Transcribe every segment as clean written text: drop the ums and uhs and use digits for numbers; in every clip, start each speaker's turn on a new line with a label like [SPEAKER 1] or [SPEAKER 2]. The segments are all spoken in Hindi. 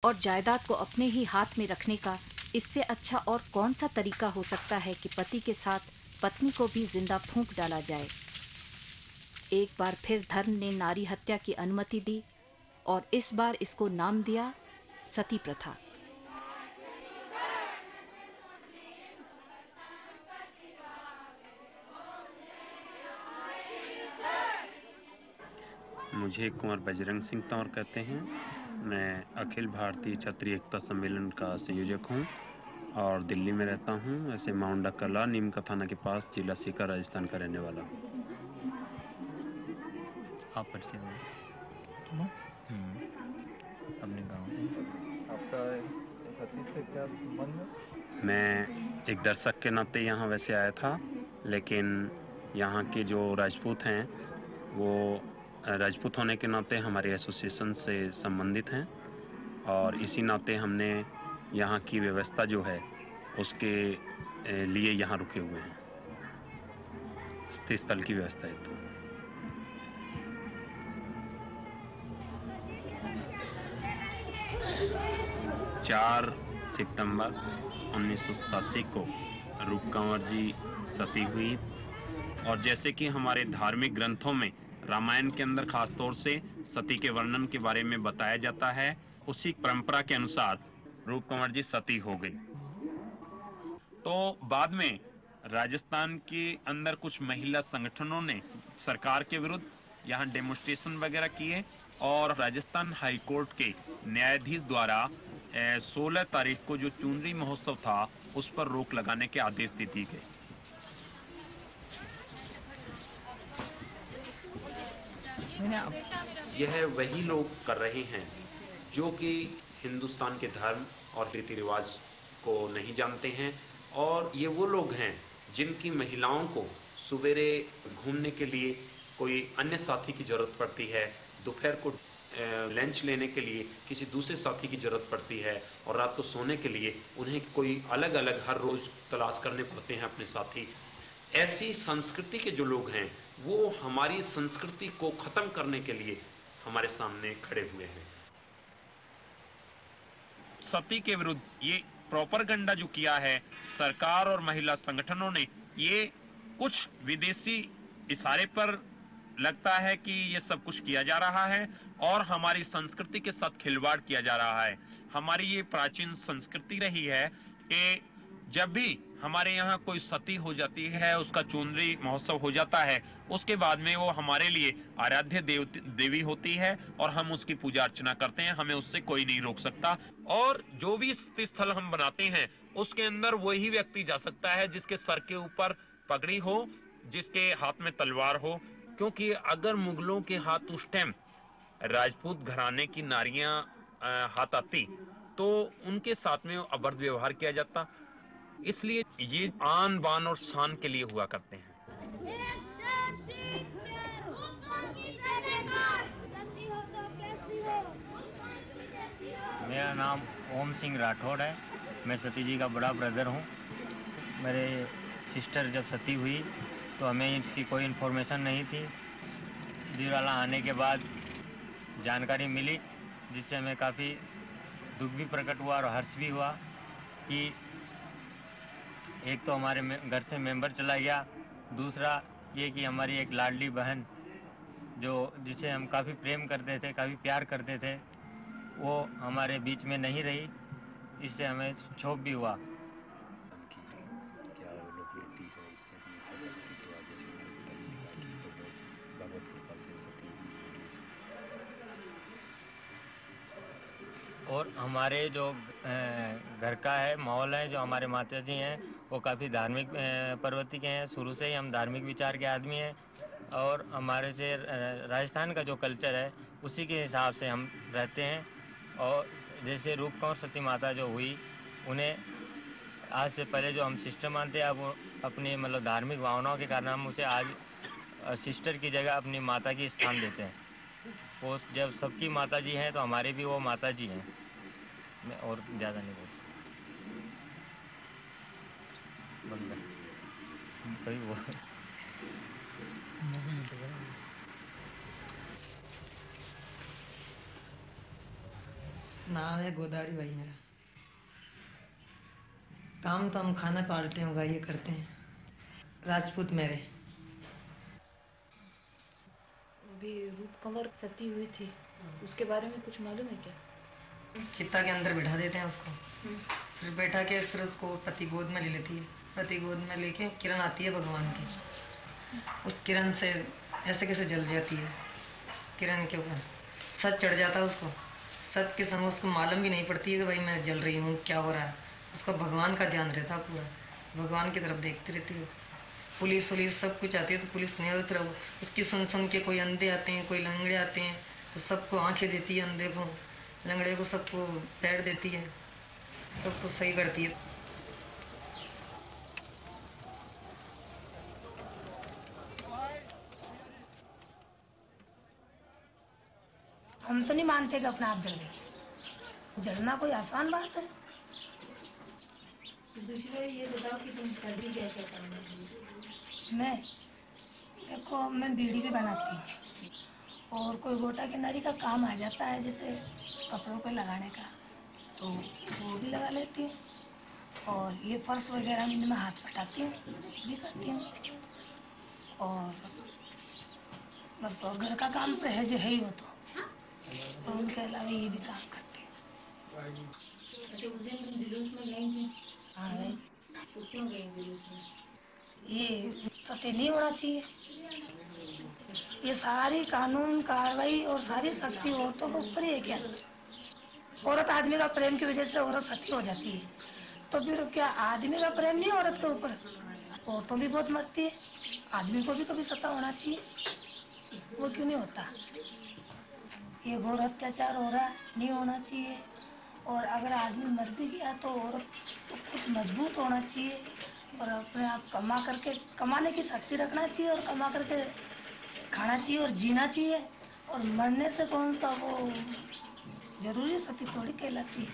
[SPEAKER 1] और जायदाद को अपने ही हाथ में रखने का इससे अच्छा और कौन सा तरीका हो सकता है कि पति के साथ पत्नी को भी जिंदा फूंक डाला जाए। एक बार फिर धर्म ने नारी हत्या की अनुमति दी और इस बार इसको नाम दिया सती प्रथा।
[SPEAKER 2] मुझे कुंवर बजरंग सिंह तंवर कहते हैं। मैं अखिल भारतीय क्षत्रिय एकता सम्मेलन का संयोजक हूँ और दिल्ली में रहता हूँ। ऐसे माउंडा कला नीम का थाना के पास, जिला सीकर, राजस्थान का रहने वाला हूँ।
[SPEAKER 3] आप परिचय दें। अपने गाँव
[SPEAKER 4] आपका सती से क्या संबंध है?
[SPEAKER 2] मैं एक दर्शक के नाते यहाँ वैसे आया था, लेकिन यहाँ के जो राजपूत हैं वो राजपूत होने के नाते हमारे एसोसिएशन से संबंधित हैं और इसी नाते हमने यहाँ की व्यवस्था जो है उसके लिए यहाँ रुके हुए हैं, स्थिति स्थल की व्यवस्था है। तो 4 सितंबर 1987 को रूप कंवर जी सती हुई और जैसे कि हमारे धार्मिक ग्रंथों में रामायण के अंदर खास तौर से सती के वर्णन के बारे में बताया जाता है, उसी परंपरा के अनुसार रूप कंवर जी सती हो गई। तो बाद में राजस्थान के अंदर कुछ महिला संगठनों ने सरकार के विरुद्ध यहाँ डेमोन्स्ट्रेशन वगैरह किए और राजस्थान हाई कोर्ट के न्यायाधीश द्वारा 16 तारीख को जो चुनरी महोत्सव था उस पर रोक लगाने के आदेश दे दी गए। यह वही लोग कर रहे हैं जो कि हिंदुस्तान के धर्म और रीति रिवाज को नहीं जानते हैं और ये वो लोग हैं जिनकी महिलाओं को सवेरे घूमने के लिए कोई अन्य साथी की जरूरत पड़ती है, दोपहर को लंच लेने के लिए किसी दूसरे साथी की जरूरत पड़ती है और रात को सोने के लिए उन्हें कोई अलग अलग हर रोज तलाश करने पड़ते हैं अपने साथी। ऐसी संस्कृति के जो लोग हैं वो हमारी संस्कृति को खत्म करने के लिए हमारे सामने खड़े हुए हैं। सती के विरुद्ध ये प्रोपेगेंडा जो किया है सरकार और महिला संगठनों ने, ये कुछ विदेशी इशारे पर लगता है कि ये सब कुछ किया जा रहा है और हमारी संस्कृति के साथ खिलवाड़ किया जा रहा है। हमारी ये प्राचीन संस्कृति रही है कि जब भी हमारे यहाँ कोई सती हो जाती है, उसका चुनरी महोत्सव हो जाता है, उसके बाद में वो हमारे लिए आराध्य देवी होती है और हम उसकी पूजा अर्चना करते हैं, हमें उससे कोई नहीं रोक सकता। और जो भी स्थल हम बनाते हैं उसके अंदर वही व्यक्ति जा सकता है जिसके सर के ऊपर पगड़ी हो, जिसके हाथ में तलवार हो, क्योंकि अगर मुगलों के हाथ उस टाइम राजपूत घराने की नारियां हाथ आती तो उनके साथ में अभद्र व्यवहार किया जाता, इसलिए ये आन बान और शान के लिए हुआ करते हैं।
[SPEAKER 3] मेरा नाम ओम सिंह राठौड़ है। मैं सती जी का बड़ा ब्रदर हूँ। मेरे सिस्टर जब सती हुई तो हमें इसकी कोई इन्फॉर्मेशन नहीं थी। दिलवाला आने के बाद जानकारी मिली, जिससे हमें काफ़ी दुख भी प्रकट हुआ और हर्ष भी हुआ कि एक तो हमारे घर से मेंबर चला गया, दूसरा ये कि हमारी एक लाडली बहन जो जिसे हम काफ़ी प्रेम करते थे, काफ़ी प्यार करते थे, वो हमारे बीच में नहीं रही। इससे हमें क्षोभ भी हुआ। और हमारे जो घर का है माहौल है, जो हमारे माता जी हैं वो काफ़ी धार्मिक प्रवृत्ति के हैं। शुरू से ही हम धार्मिक विचार के आदमी हैं और हमारे से राजस्थान का जो कल्चर है उसी के हिसाब से हम रहते हैं। और जैसे रूप कंवर सती माता जो हुई, उन्हें आज से पहले जो हम सिस्टर मानते हैं, अब वो अपनी मतलब धार्मिक भावनाओं के कारण हम उसे आज सिस्टर की जगह अपनी माता की स्थान देते हैं। वो जब सबकी माता जी हैं तो हमारी भी वो माता जी हैं। मैं और ज़्यादा नहीं बोल सकता।
[SPEAKER 5] नाम है गोदावरी भाई मेरा। काम तो हम खाना पालते होगा ये करते हैं। राजपूत मेरे।
[SPEAKER 1] अभी रूप कंवर सती हुई थी, उसके बारे में कुछ मालूम है क्या?
[SPEAKER 5] चिता के अंदर बिठा देते हैं उसको, फिर बैठा के फिर उसको पति गोद में ले लेती है। पति गोद में लेके किरण आती है भगवान की, उस किरण से ऐसे कैसे जल जाती है, किरण के ऊपर सत चढ़ जाता है उसको। सत के समय उसको मालूम भी नहीं पड़ती है कि भाई मैं जल रही हूँ, क्या हो रहा है। उसका भगवान का ध्यान रहता है, पूरा भगवान की तरफ देखती रहती है। पुलिस वुलिस सब कुछ आती है तो पुलिस नहीं, फिर उसकी सुन के कोई अंधे आते हैं, कोई लंगड़े आते हैं, तो सबको आंखें देती है, अंधे को लंगड़े को सबको पैर देती है, सबको सही करती है।
[SPEAKER 6] हम तो नहीं मानते कि अपना आप जल गए। जलना कोई आसान बात है।
[SPEAKER 1] दूसरा ये बताओ कि तुम करती क्या क्या काम है?
[SPEAKER 6] मैं देखो, मैं बीड़ी भी बनाती हूँ, और कोई गोटा किनारी का काम आ जाता है जैसे कपड़ों पे लगाने का, तो वो भी लगा लेती हूँ। और ये फर्श वगैरह में मैं हाथ बटाती हूँ, ये भी करती हूँ। और बस, और घर का काम तो है जो है ही वो तो, और उनके अलावा ये भी काम करती हूँ।
[SPEAKER 1] अच्छा, उस दिन तुम जुलूस में गई थी?
[SPEAKER 6] हाँ भाई।
[SPEAKER 1] तो क्यों गई जुलूस में?
[SPEAKER 6] ये सत्य नहीं होना चाहिए। ये सारी कानून कार्रवाई और सारी शक्ति औरतों के ऊपर ही है क्या? औरत आदमी का प्रेम की वजह से औरत सती हो जाती है, तो फिर क्या आदमी का प्रेम नहीं औरत के ऊपर? औरतों भी बहुत मरती है, आदमी को भी कभी सता होना चाहिए, वो क्यों नहीं होता? ये घोर अत्याचार हो रहा है, नहीं होना चाहिए। और अगर आदमी मर भी गया तो औरत तो खुद मजबूत होना चाहिए, और अपने आप कमा करके, कमाने की शक्ति रखना चाहिए, और कमा करके खाना चाहिए और जीना चाहिए। और मरने से कौन सा वो जरूरी सती थोड़ी कहलाती है।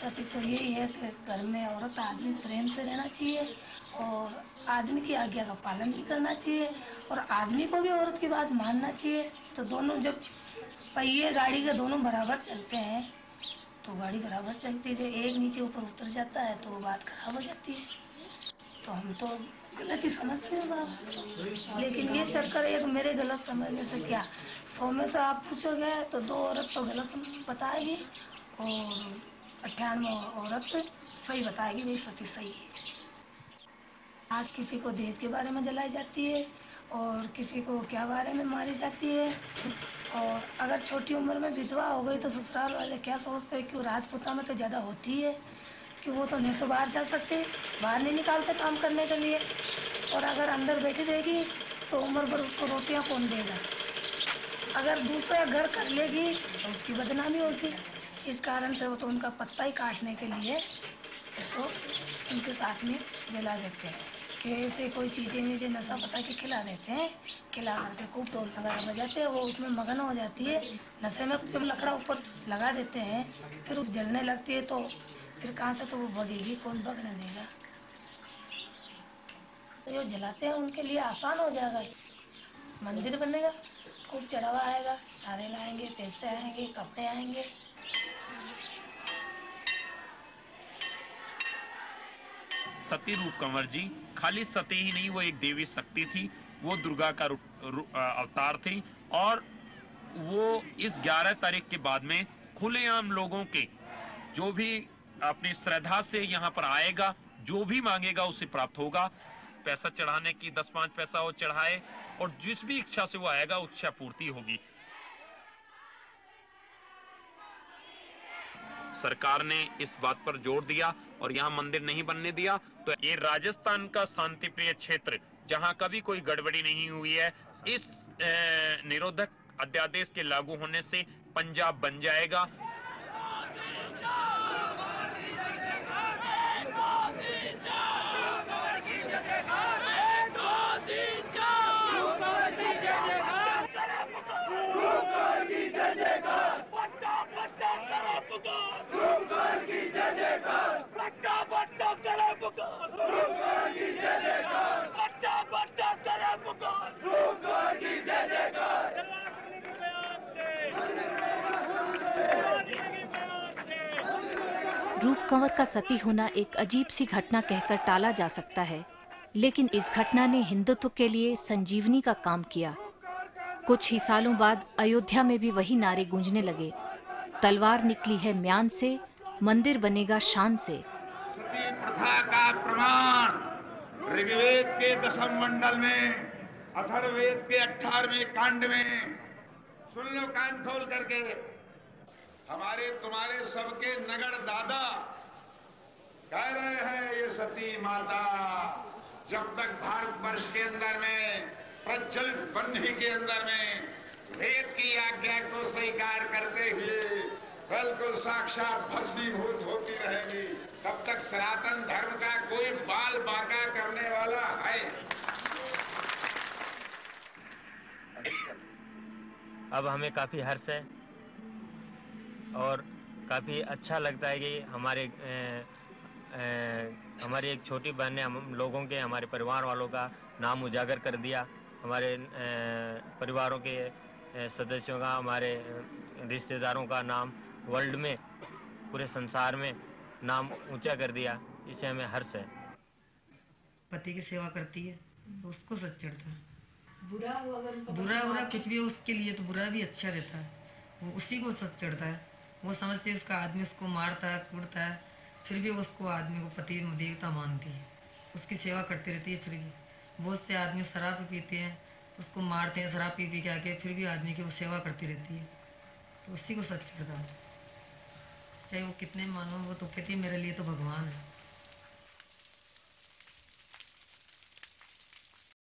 [SPEAKER 6] सती तो यही है कि घर में औरत आदमी प्रेम से रहना चाहिए, और आदमी की आज्ञा का पालन भी करना चाहिए, और आदमी को भी औरत की बात मानना चाहिए। तो दोनों, जब पहिए गाड़ी के दोनों बराबर चलते हैं तो गाड़ी बराबर चलती है। जब एक नीचे ऊपर उतर जाता है तो वो बात खराब हो जाती है। तो हम तो गलत ही समझते हैं साहब, लेकिन ये चक्कर एक मेरे गलत समझने से क्या, 100 में से आप पूछोगे तो 2 औरत तो गलत बताएगी, और 98 औरत सही बताएगी, भाई सती सही है। आज किसी को दहेज के बारे में जलाई जाती है, और किसी को क्या बारे में मारी जाती है। और अगर छोटी उम्र में विधवा हो गई तो ससुराल वाले क्या सोचते हैं कि राजपूता में तो ज़्यादा होती है, कि वो तो नहीं तो बाहर जा सकते, बाहर नहीं निकालते काम करने के लिए, और अगर अंदर बैठी रहेगी तो उम्र भर उसको रोटियां कौन देगा। अगर दूसरा घर कर लेगी तो उसकी बदनामी होगी। इस कारण से वो तो उनका पत्ता ही काटने के लिए उसको उनके साथ में जला देते हैं, कि ऐसे कोई चीज़ें मुझे नशा पता के खिला देते हैं, खिला करके खूब ढोल वगैरह बजाते हैं, वो उसमें मगन हो जाती है नशे में। जब लकड़ा ऊपर लगा देते हैं फिर वो जलने लगती है, तो फिर कहाँ से तो वो भगेगी, कौन भगने देगा। तो जो जलाते हैं उनके लिए आसान हो जाएगा, मंदिर बनेगा, खूब चढ़ावा आएगा, नारे लाएंगे, पैसे आएंगे, कपड़े आएंगे।
[SPEAKER 2] सती रूप कंवर जी खाली सती ही नहीं, वो एक देवी शक्ति थी, वो दुर्गा का अवतार थी। और वो इस 11 तारीख के बाद में खुलेआम लोगों के, जो भी अपनी श्रद्धा से यहाँ पर आएगा, जो भी मांगेगा उसे प्राप्त होगा। पैसा चढ़ाने की 10-5 पैसा वो चढ़ाए, और जिस भी इच्छा से वो आएगा इच्छा पूर्ति होगी। सरकार ने इस बात पर जोर दिया और यहाँ मंदिर नहीं बनने दिया, तो ये राजस्थान का शांति प्रिय क्षेत्र, जहाँ कभी कोई गड़बड़ी नहीं हुई है, इस निरोधक अध्यादेश के लागू होने से पंजाब बन जाएगा।
[SPEAKER 1] रूप कंवर का सती होना एक अजीब सी घटना कहकर टाला जा सकता है, लेकिन इस घटना ने हिंदुत्व के लिए संजीवनी का काम किया। कुछ ही सालों बाद अयोध्या में भी वही नारे गूंजने लगे, तलवार निकली है म्यान से, मंदिर बनेगा शान से।
[SPEAKER 7] सती प्रथा का प्रमाण ऋग्वेद के 10वें मंडल में, अथर्ववेद के 18वें कांड में, सुन लो कान खोल करके, हमारे तुम्हारे सबके नगड़ दादा कह रहे हैं ये सती माता जब तक भारतवर्ष के अंदर में प्रज्वलित बन्ही के अंदर में वेद की आज्ञा को स्वीकार करते हुए बिल्कुल साक्षात भस्मीभूत होती रहेगी, तब तक सनातन धर्म का कोई बाल बांका करने वाला है।
[SPEAKER 3] अब हमें काफ़ी हर्ष है और काफ़ी अच्छा लगता है कि हमारी एक छोटी बहन ने हम लोगों के, हमारे परिवार वालों का नाम उजागर कर दिया। हमारे परिवारों के सदस्यों का, हमारे रिश्तेदारों का नाम वर्ल्ड में, पूरे संसार में नाम ऊंचा कर दिया। इससे हमें हर्ष है।
[SPEAKER 5] पति की सेवा करती है तो उसको सच चढ़ता है।
[SPEAKER 6] बुरा हो अगर उनको
[SPEAKER 5] बुरा कुछ भी हो उसके लिए तो बुरा भी अच्छा रहता है, वो उसी को सच चढ़ता है। वो समझती है उसका आदमी उसको मारता है, कूटता है, फिर भी उसको आदमी को पति देवता मानती है, उसकी सेवा करती रहती है। फिर भी बहुत से आदमी शराब पीते हैं, उसको मारते हैं शराब पी के आके, फिर भी आदमी की वो सेवा करती रहती है, तो उसी को सच चढ़ता है। चाहे वो कितने मानो, वो तो कहती है मेरे लिए तो भगवान है।